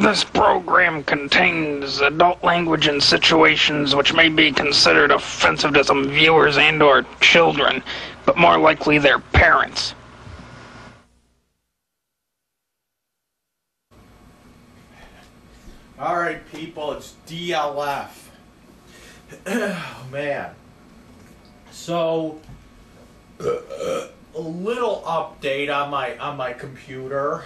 This program contains adult language and situations which may be considered offensive to some viewers and/or children, but more likely their parents. Alright, people, it's DLF. Oh, man. So, a little update on my computer.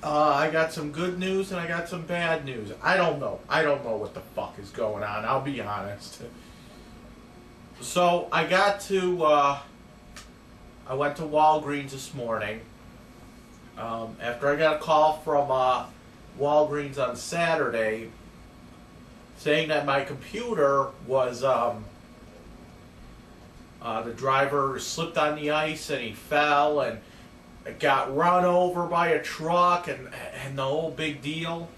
I got some good news and I got some bad news. I don't know what the fuck is going on, I'll be honest. So, I went to Walgreens this morning. After I got a call from Walgreens on Saturday saying that my computer was, the driver slipped on the ice and he fell and got run over by a truck and the whole big deal.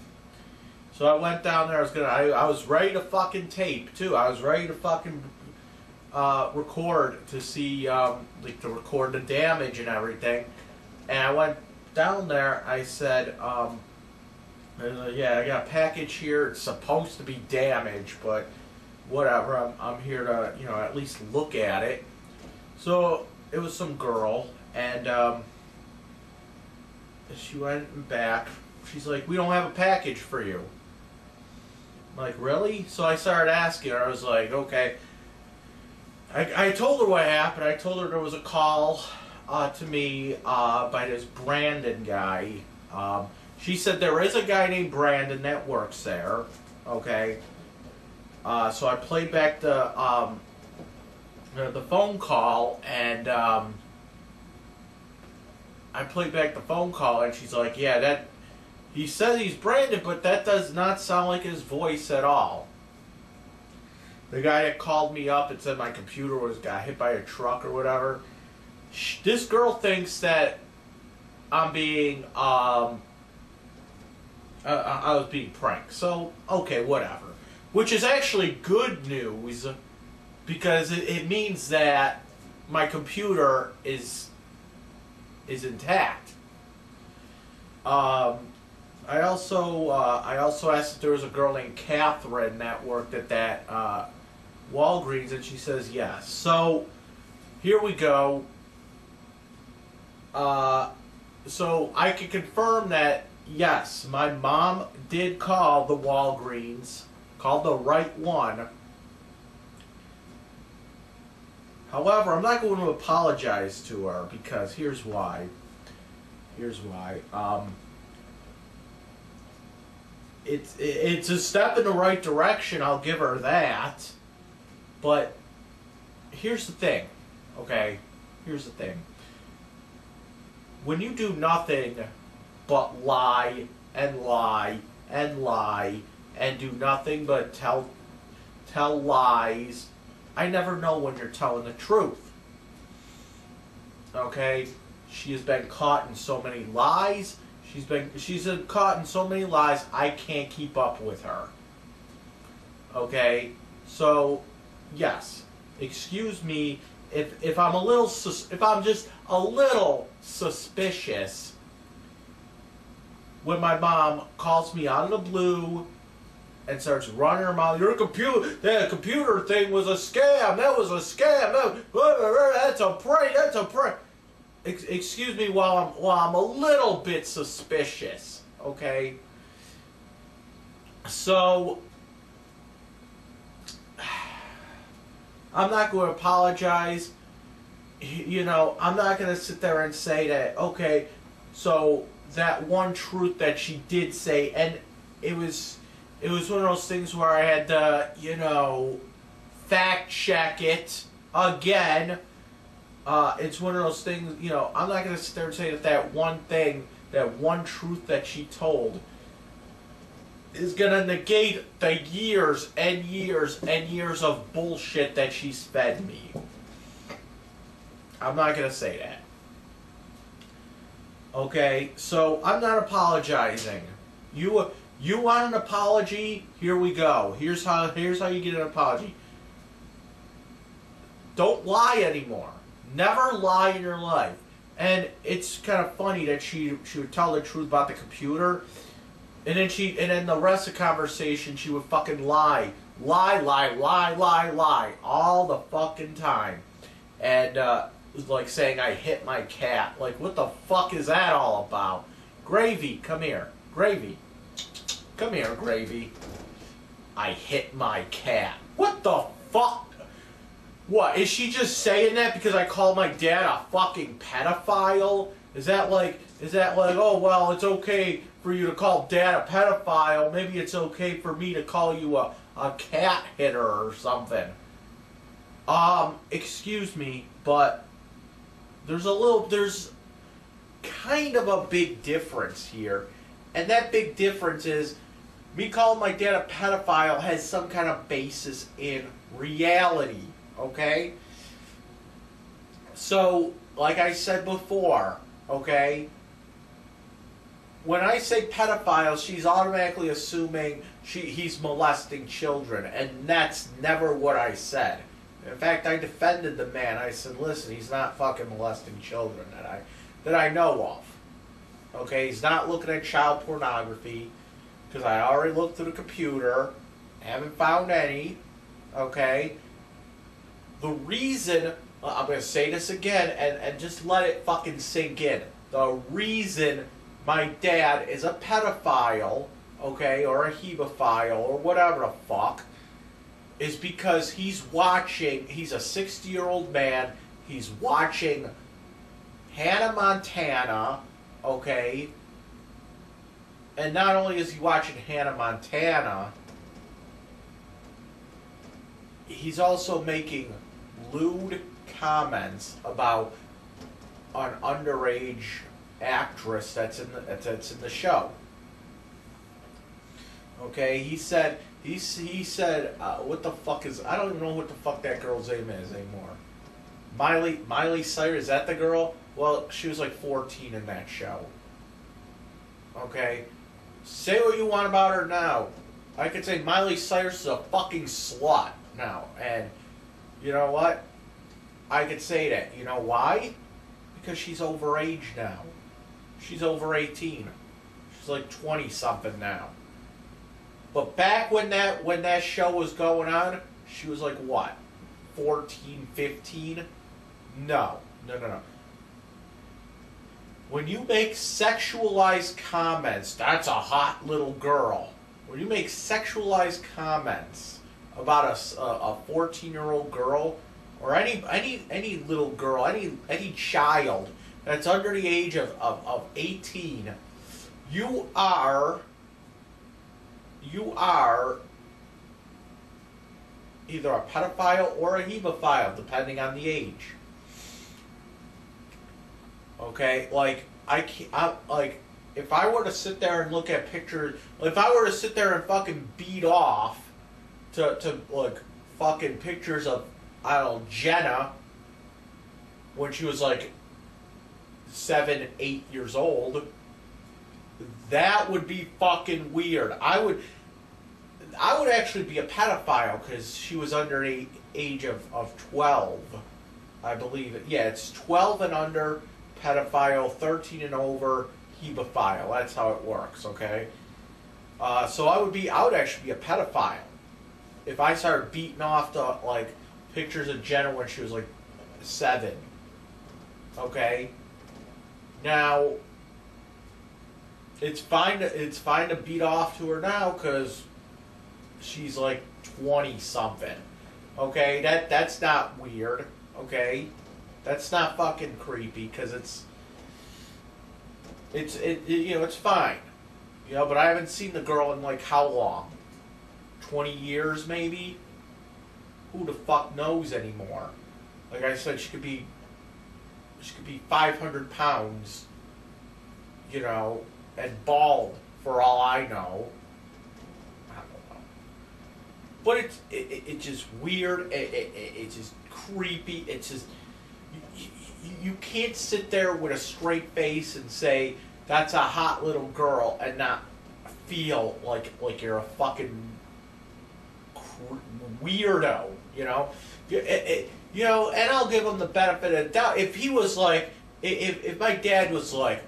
So I went down there, I was ready to fucking tape too. I was ready to fucking record to see, to record the damage and everything. And I went down there, I said, yeah, I got a package here. It's supposed to be damaged, but whatever. I'm here to, at least look at it. So it was some girl, and she went back. She's like, "We don't have a package for you." I'm like, "Really?" So I started asking her. I was like, "Okay." I told her what happened. I told her there was a call to me by this Brandon guy. She said there is a guy named Brandon that works there. Okay. So I played back the phone call, and and she's like, "Yeah, he says he's Brandon, but that does not sound like his voice at all." The guy that called me up and said my computer got hit by a truck or whatever. This girl thinks that I'm being, I was being pranked. So, okay, whatever. Which is actually good news, because it means that my computer is intact. I also asked if there was a girl named Catherine that worked at that Walgreens, and she says yes. So, here we go. So I can confirm that, yes, my mom did call the Walgreens, called the right one. However, I'm not going to apologize to her, because here's why. It's a step in the right direction, I'll give her that. But here's the thing, okay? Here's the thing. When you do nothing but lie and lie and lie and do nothing but tell lies, I never know when you're telling the truth. Okay? She has been caught in so many lies. She's been caught in so many lies, I can't keep up with her. Okay? So, yes. Excuse me if I'm just a little suspicious when my mom calls me out of the blue and starts running her mouth. That computer thing was a scam. That was a scam. That's a prank. That's a prank. Excuse me while I'm a little bit suspicious. Okay. So I'm not going to apologize. I'm not going to sit there and say that, okay, so that one truth that she did say, and it was one of those things where I had to, fact check it again. It's one of those things, I'm not going to sit there and say that one thing, that one truth that she told is going to negate the years and years and years of bullshit that she's fed me. I'm not going to say that. Okay, so I'm not apologizing. You want an apology? Here we go. Here's how you get an apology. Don't lie anymore. Never lie in your life. And it's kind of funny that she would tell the truth about the computer, and then the rest of the conversation she would fucking lie all the fucking time, and like saying I hit my cat. Like, what the fuck is that all about? Gravy, come here, Gravy, come here, Gravy. I hit my cat. What the fuck? What, is she just saying that because I called my dad a fucking pedophile? Is that like, oh, well, it's okay for you to call dad a pedophile. Maybe it's okay for me to call you a cat hitter or something. Excuse me, but there's kind of a big difference here. And that big difference is me calling my dad a pedophile has some kind of basis in reality. Okay? So, like I said before, okay, when I say pedophile, she's automatically assuming he's molesting children, and that's never what I said. In fact, I defended the man. I said, listen, he's not fucking molesting children that I know of. Okay, he's not looking at child pornography, because I already looked through the computer, haven't found any, okay? The reason, I'm going to say this again, and just let it fucking sink in. The reason my dad is a pedophile, okay, or a hebephile, or whatever the fuck, is because he's a 60-year-old man, he's watching Hannah Montana, okay, and not only is he watching Hannah Montana, he's also making lewd comments about an underage actress that's in the show. Okay, he said what the fuck is, I don't even know what the fuck that girl's name is anymore. Miley Cyrus, is that the girl? Well, she was like 14 in that show. Okay, say what you want about her now. I could say Miley Cyrus is a fucking slut now, and you know what? I could say that. You know why? Because she's overage now. She's over 18. She's like 20-something now. But back when that show was going on, she was like what? 14, 15? No. When you make sexualized comments, that's a hot little girl. When you make sexualized comments about a 14-year-old girl, or any little girl, any child that's under the age of 18, you are either a pedophile or a hebephile, depending on the age. Okay, like if I were to sit there and look at pictures, if I were to sit there and fucking beat off to like fucking pictures of, I don't know, Jenna when she was like 7, 8 years old, that would be fucking weird. I would actually be a pedophile because she was under the age of 12, I believe. Yeah, it's 12 and under, pedophile, 13 and over, hebephile. That's how it works, okay? So I would actually be a pedophile if I started beating off the like pictures of Jenna when she was like 7. Okay? Now, it's fine to beat off to her now because she's like 20-something. Okay? That's not weird. Okay? That's not fucking creepy because it's fine. You know, but I haven't seen the girl in like how long? 20 years maybe? Who the fuck knows anymore? Like I said, she could be 500 pounds, you know, and bald for all I know. I don't know. But it's just weird. It's just creepy. It's just you can't sit there with a straight face and say that's a hot little girl and not feel like you're a fucking weirdo, you know. You know, and I'll give him the benefit of the doubt. If he was like if my dad was like,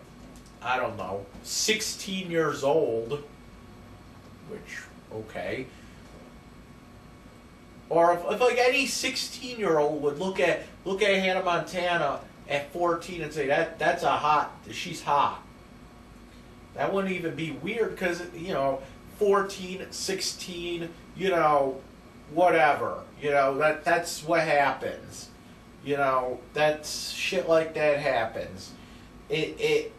I don't know, 16 years old, which, okay, or if like any 16-year-old would look at Hannah Montana at 14 and say she's hot. That wouldn't even be weird because, 14, 16, whatever. That's what happens. That's shit like that happens. It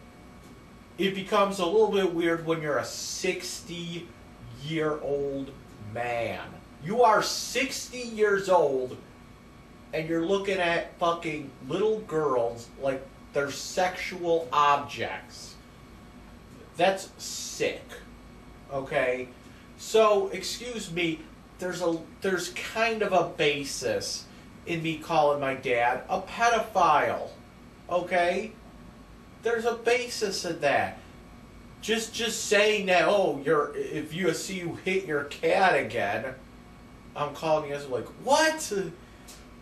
becomes a little bit weird when you're a 60-year-old man. You are 60 years old and you're looking at fucking little girls like they're sexual objects. That's sick. Okay? So, excuse me, there's kind of a basis in me calling my dad a pedophile. Okay? There's a basis in that. Just saying that, if you see you hit your cat again, I'm calling you as like, what?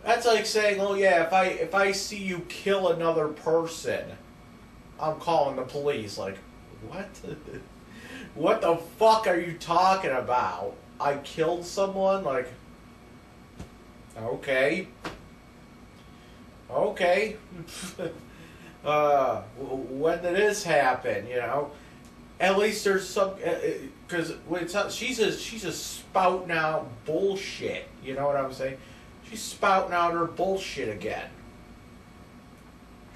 That's like saying, oh yeah, if I see you kill another person, I'm calling the police. Like, what? What the fuck are you talking about? I killed someone? Like, okay. Okay. When did this happen, At least there's some, because she's just spouting out bullshit. You know what I'm saying? She's spouting out her bullshit again.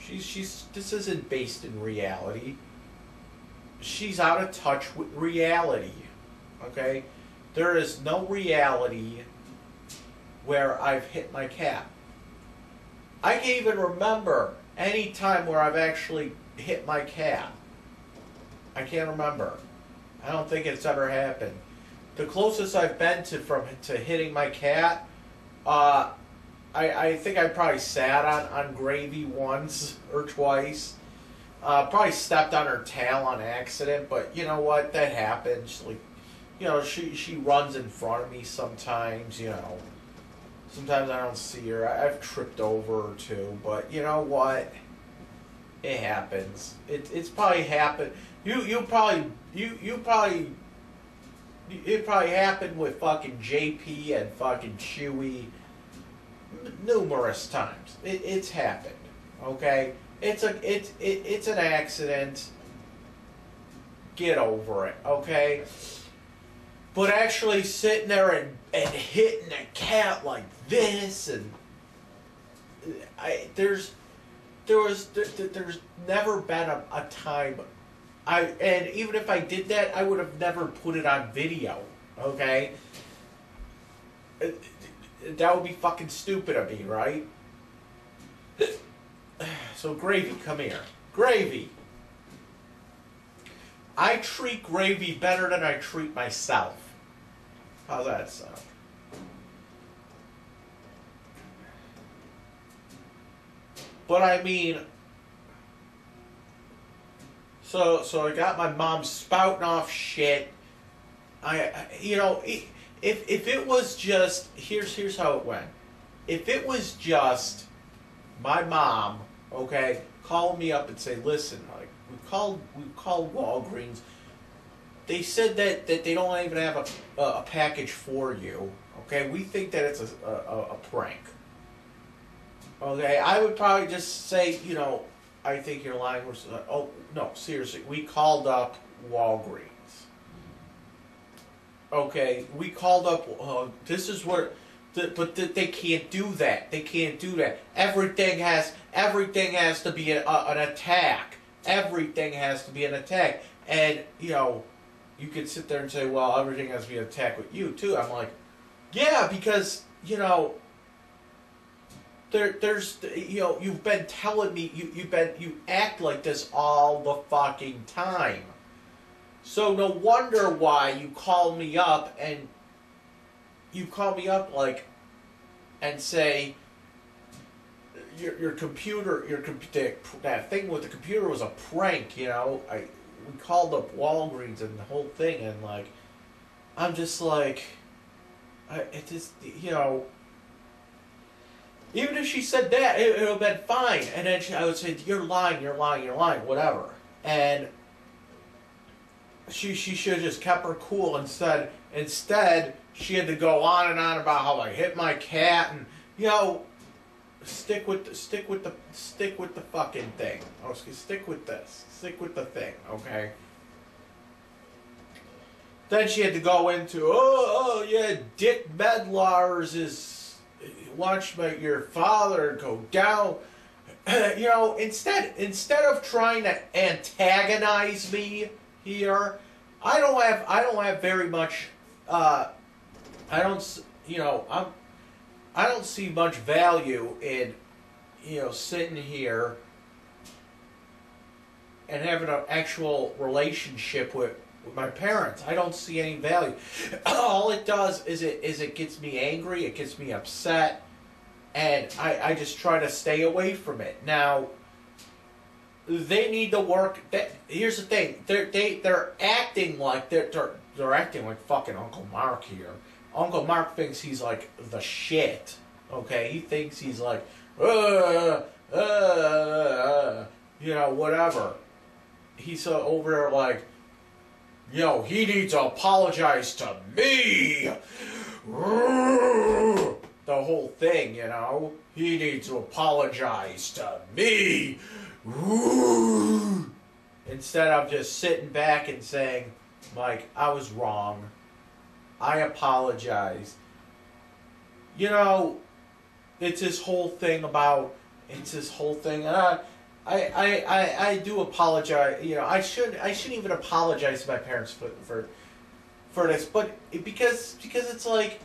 This isn't based in reality. She's out of touch with reality. Okay, there is no reality where I've hit my cat. I can't even remember any time where I've actually hit my cat. I can't remember. I don't think it's ever happened. The closest I've been to hitting my cat, I think I probably sat on Gravy once or twice. Probably stepped on her tail on accident, but you know what? That happens. Like, she runs in front of me sometimes. Sometimes I don't see her. I've tripped over her too, but you know what? It happens. It's probably happened. It probably happened with fucking JP and fucking Chewy numerous times. It's happened. Okay? It's an accident. Get over it, okay? But actually sitting there and hitting a cat like this, and there's never been a time, and even if I did that, I would have never put it on video, okay? That would be fucking stupid of me, right? So Gravy, come here. Gravy! I treat Gravy better than I treat myself. How's that sound? But I mean, so I got my mom spouting off shit. If it was just, here's how it went. If it was just my mom, okay, call me up and say, listen, like, we called Walgreens. They said that they don't even have a package for you. Okay, we think that it's a prank. Okay, I would probably just say, I think you're lying. Oh no, seriously, we called up Walgreens. Okay, we called up. This is where. But they can't do that. They can't do that. Everything has to be an attack. Everything has to be an attack. And you could sit there and say, well, everything has to be an attack with you too. I'm like, yeah, because there's you've been telling me you act like this all the fucking time. So no wonder why you call me up and. You call me up and say your computer, that thing with the computer was a prank. We called up Walgreens and the whole thing, and I'm just like, Even if she said that, it would have been fine. And then I would say, you're lying, you're lying, you're lying, whatever. And she should have just kept her cool instead. Instead, she had to go on and on about how I hit my cat and, you know, stick with the fucking thing. Okay, stick with this. Stick with the thing, okay? Then she had to go into, oh yeah, Dick Medlars is watched your father go down. You know, instead of trying to antagonize me here, I don't have very much. I don't see much value in, you know, sitting here and having an actual relationship with my parents. I don't see any value. All it does is it gets me angry, it gets me upset, and I just try to stay away from it. Now, they need to work. Here's the thing: they're acting like they're acting like fucking Uncle Mark here. Uncle Mark thinks he's like the shit. Okay, he thinks he's like, you know, whatever. He's over there like, yo, he needs to apologize to me. The whole thing, you know, he needs to apologize to me. Instead of just sitting back and saying, Mike, I was wrong. I apologize. You know, it's this whole thing, and I do apologize. You know, I shouldn't even apologize to my parents for this, but because it's like,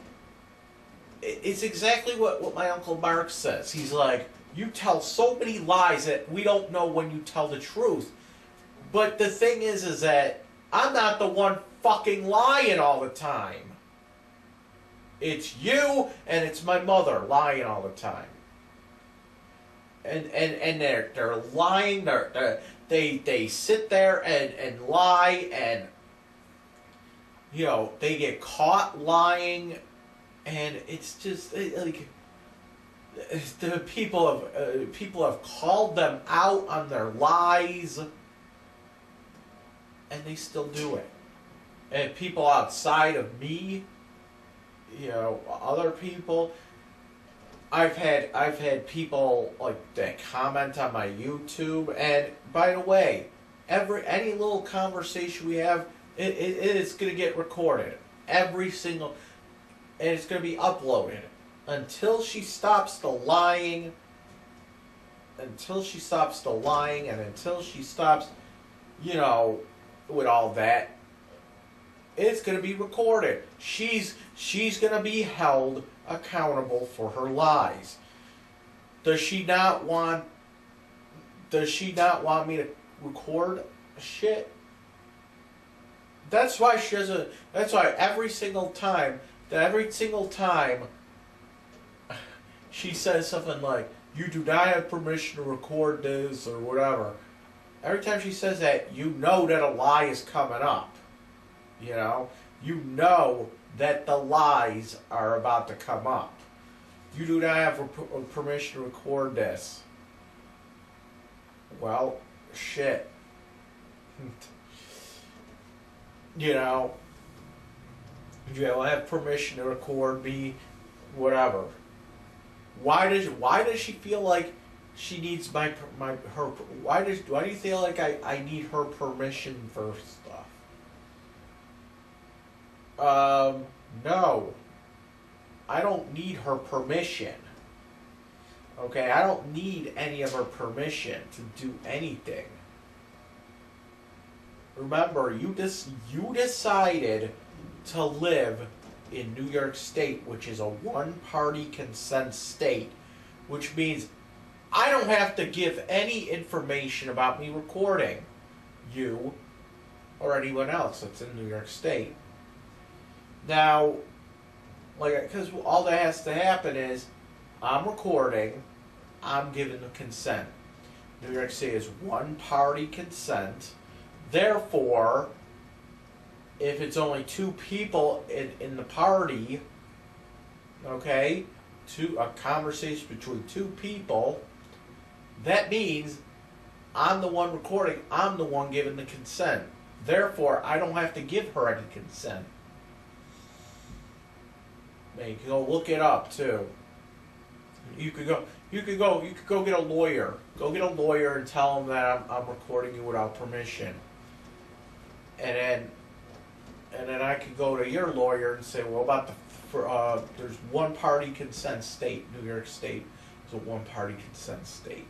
it's exactly what my Uncle Mark says. He's like, you tell so many lies that we don't know when you tell the truth. But the thing is that I'm not the one fucking lying all the time. It's you and it's my mother lying all the time. And they're lying. They sit there and lie, and you know, they get caught lying, and it's just like the people have called them out on their lies, and they still do it. And people outside of me, you know, other people. I've had people like that comment on my YouTube, and by the way, any little conversation we have, it is going to get recorded, every single, and it's going to be uploaded until she stops the lying. Until she stops the lying, and until she stops, you know, with all that. It's going to be recorded. She's going to be held accountable for her lies. Does she not want me to record shit? That's why she doesn't. That's why every single time she says something like, "You do not have permission to record this," or whatever. Every time she says that, you know that a lie is coming up. You know that the lies are about to come up. You do not have permission to record this. Well, shit. You know, you don't have permission to record me, whatever. Why does she feel like she needs her? Why do you feel like I need her permission for stuff? No. I don't need her permission. Okay, I don't need any of her permission to do anything. Remember, you decided to live in New York State, which is a one-party consent state, which means I don't have to give any information about me recording you or anyone else that's in New York State. Now, because all that has to happen is I'm recording, I'm giving the consent. New York State is one-party consent. Therefore, if it's only two people in the party, okay, a conversation between two people, that means I'm the one recording, I'm the one giving the consent. Therefore, I don't have to give her any consent. Man, you can go look it up too. You could go get a lawyer. Go get a lawyer and tell him that I'm recording you without permission. And then I could go to your lawyer and say, well, about there's one party consent state. New York State is a one party consent state.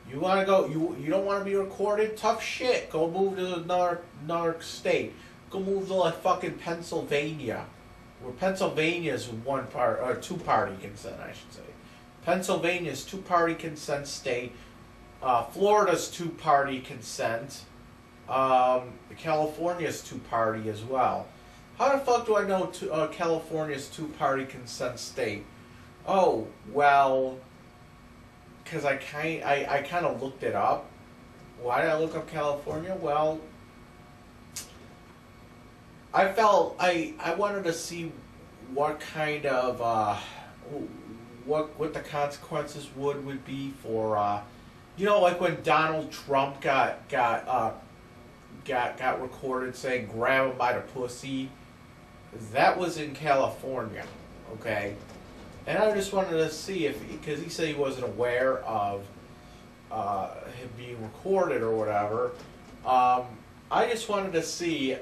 You want to go? You don't want to be recorded? Tough shit. Go move to another state. Go move to like fucking Pennsylvania, where Pennsylvania is two party consent, I should say. Pennsylvania's two party consent state. Florida's two party consent. California's two party as well. How the fuck do I know California's two party consent state? Oh well. Because I kind of looked it up. Why did I look up California? Well, I wanted to see what kind of what the consequences would be for like when Donald Trump got recorded saying grab him by the pussy. That was in California, okay. And I just wanted to see because he said he wasn't aware of him being recorded or whatever. I just wanted to see,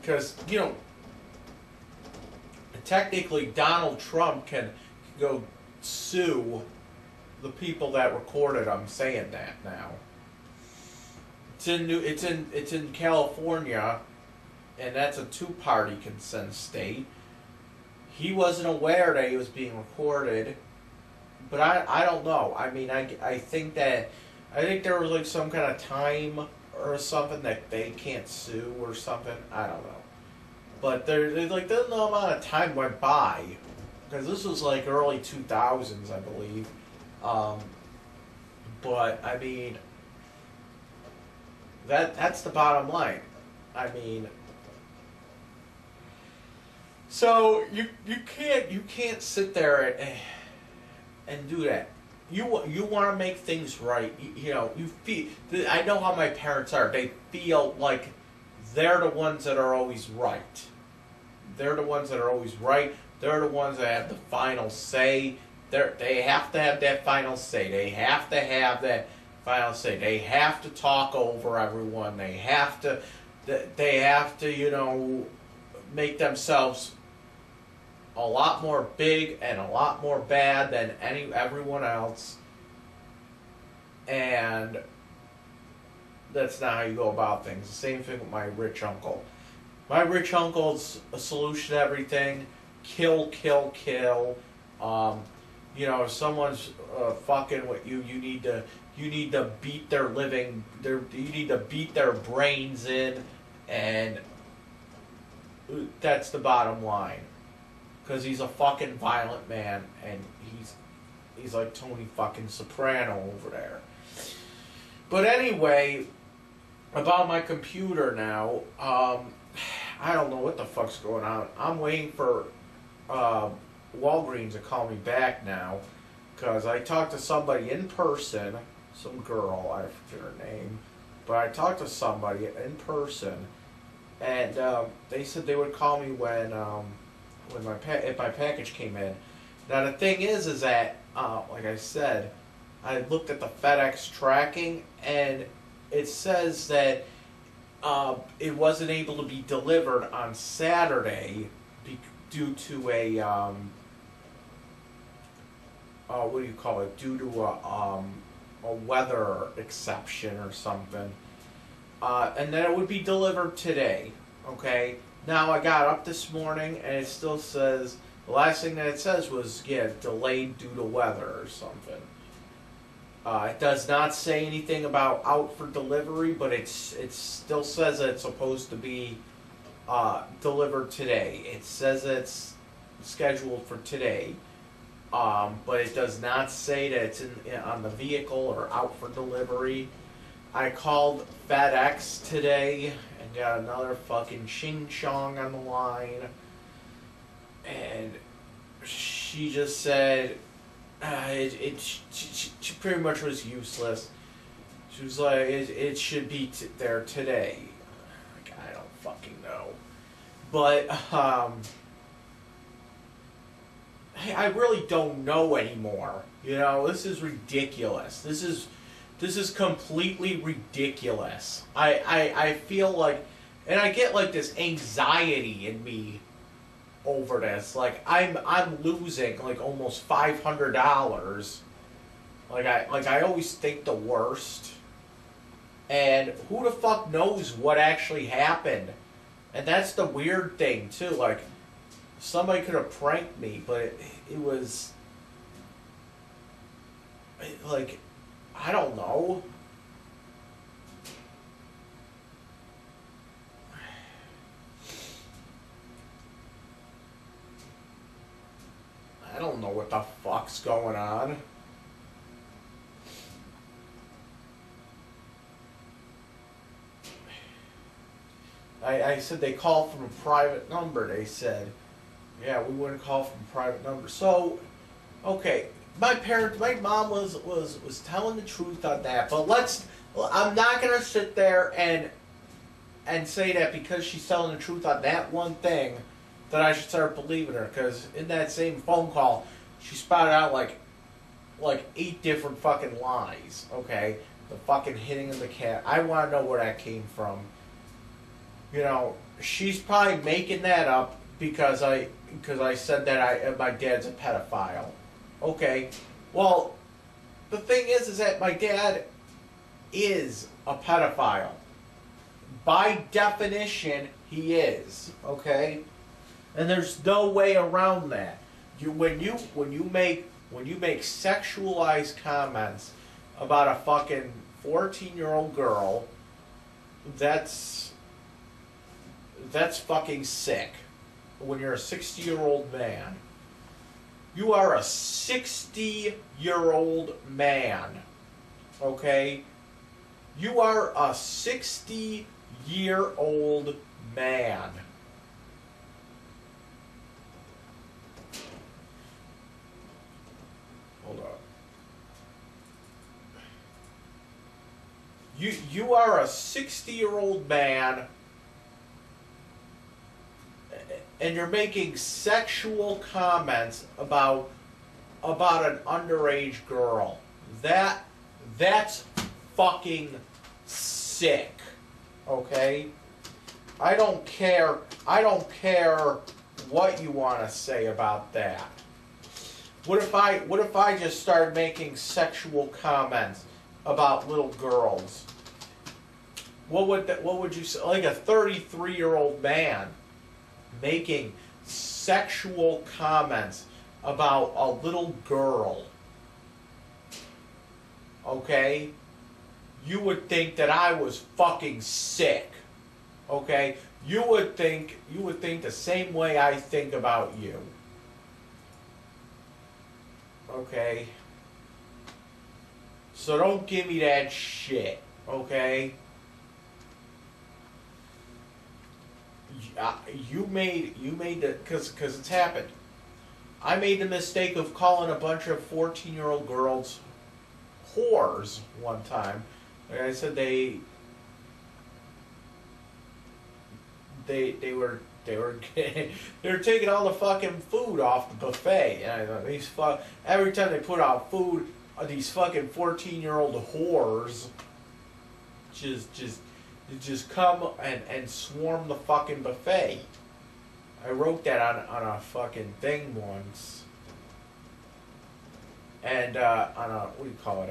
because, technically Donald Trump can go sue the people that recorded him saying that now. It's in California, and that's a two-party consent state. He wasn't aware that he was being recorded, but I don't know. I mean, I think there was like some kind of time or something that they can't sue or something. I don't know. But there's like no amount of time went by, because this was like early 2000s, I believe. But I mean, that's the bottom line. I mean. So you can't sit there and do that. You want to make things right. You feel. I know how my parents are. They feel like they're the ones that are always right. They're the ones that are always right. They're the ones that have the final say. They have to have that final say. They have to have that final say. They have to talk over everyone. They have to make themselves a lot more big and a lot more bad than everyone else, and that's not how you go about things. The same thing with my rich uncle. My rich uncle's a solution to everything. Kill. If someone's fucking with you, you need to beat their brains in, and that's the bottom line. Because he's a fucking violent man, and he's like Tony fucking Soprano over there. But anyway, about my computer now, I don't know what the fuck's going on. I'm waiting for Walgreens to call me back now, because I talked to somebody in person, some girl, I forget her name, but I talked to somebody in person, and they said they would call me when if my package came in. Now the thing is that like I said, I looked at the Fedex tracking, and it says that it wasn't able to be delivered on Saturday due to a what do you call it? Due to a weather exception or something, and then it would be delivered today. Okay. Now I got up this morning, and it still says, the last thing that it says was, delayed due to weather or something. It does not say anything about out for delivery, but it still says that it's supposed to be delivered today. It says it's scheduled for today, but it does not say that it's on the vehicle or out for delivery. I called FedEx today and got another fucking ching chong on the line, and she just said she pretty much was useless. She was like, it should be there today. Like, I don't fucking know. But, I really don't know anymore. You know, this is ridiculous. This is completely ridiculous. I feel like, and I get like this anxiety in me over this. Like I'm losing like almost $500. Like I always think the worst. And who the fuck knows what actually happened? And that's the weird thing too. Like somebody could have pranked me, but it was like, I don't know. I don't know what the fuck's going on. I said they called from a private number. They said, yeah, we wouldn't call from a private number. So, okay, my mom was telling the truth on that. But I'm not gonna sit there and say that because she's telling the truth on that one thing that I should start believing her. Because in that same phone call, she spouted out like 8 different fucking lies. Okay, the fucking hitting of the cat. I want to know where that came from. You know, she's probably making that up because I said that my dad's a pedophile. Okay, well, the thing is that my dad is a pedophile. By definition, he is. Okay, and there's no way around that. When you make sexualized comments about a fucking 14-year-old girl, that's fucking sick. When you're a 60-year-old man. You are a 60-year-old man. Okay? You are a 60-year-old man. Hold on. You are a 60-year-old man, and you're making sexual comments about an underage girl. That's fucking sick. Okay? I don't care what you want to say about that. What if I just started making sexual comments about little girls? What would you say? Like a 33-year-old man making sexual comments about a little girl. Okay? You would think that I was fucking sick. Okay? You would think the same way I think about you. Okay? So don't give me that shit. Okay? You made the, because it's happened. I made the mistake of calling a bunch of 14-year-old girls whores one time. Like I said, they were they were taking all the fucking food off the buffet, and I thought every time they put out food, these fucking 14-year-old whores just come and swarm the fucking buffet. I wrote that on a fucking thing once. And on a, what do you call it?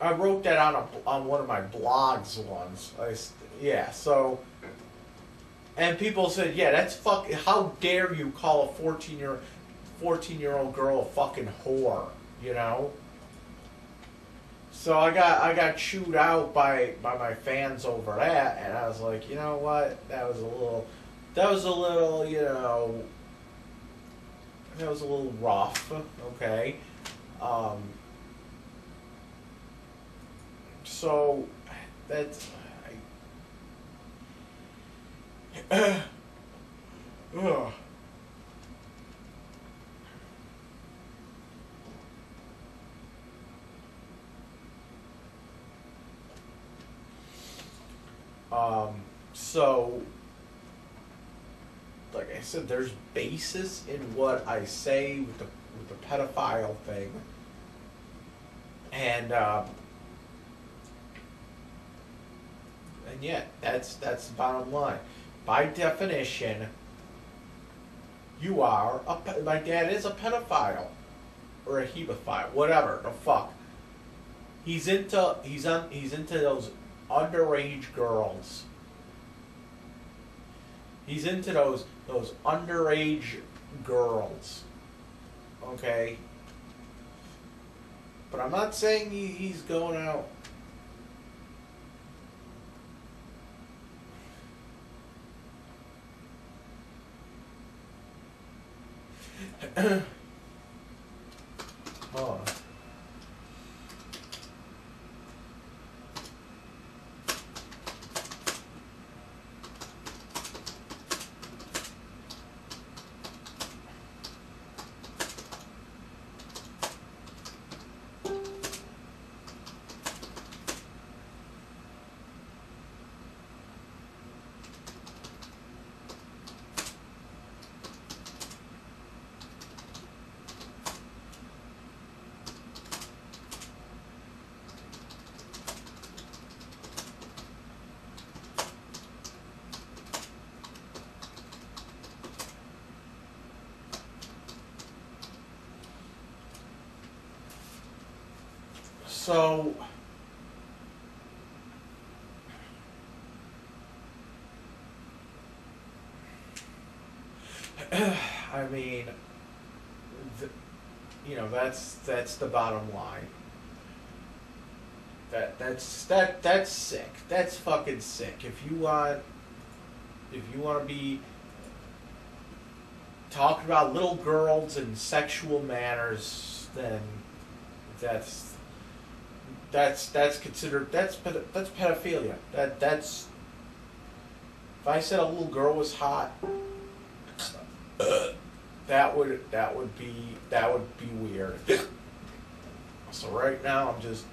I wrote that on one of my blogs once. So, and people said, yeah, that's fucking, how dare you call a 14-year-old girl a fucking whore, you know? So I got chewed out by my fans over that, and I was like, you know what? That was a little, you know, that was a little rough. Okay. So that's Ugh. So, like I said, there's basis in what I say with the pedophile thing, and yet that's the bottom line. By definition, you are my dad is a pedophile or a hebephile, whatever the fuck. He's into those underage girls. He's into those underage girls. Okay? But I'm not saying he's going out. Hold on. So, I mean, that's the bottom line. That's sick. That's fucking sick. If you want to be talking about little girls and sexual manners, then that's considered that's pedophilia. That's if I said a little girl was hot, that would be weird. So right now I'm just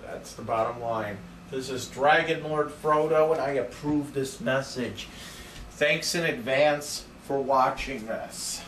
that's the bottom line. This is Dragon Lord Frodo, and I approve this message. Thanks in advance for watching this.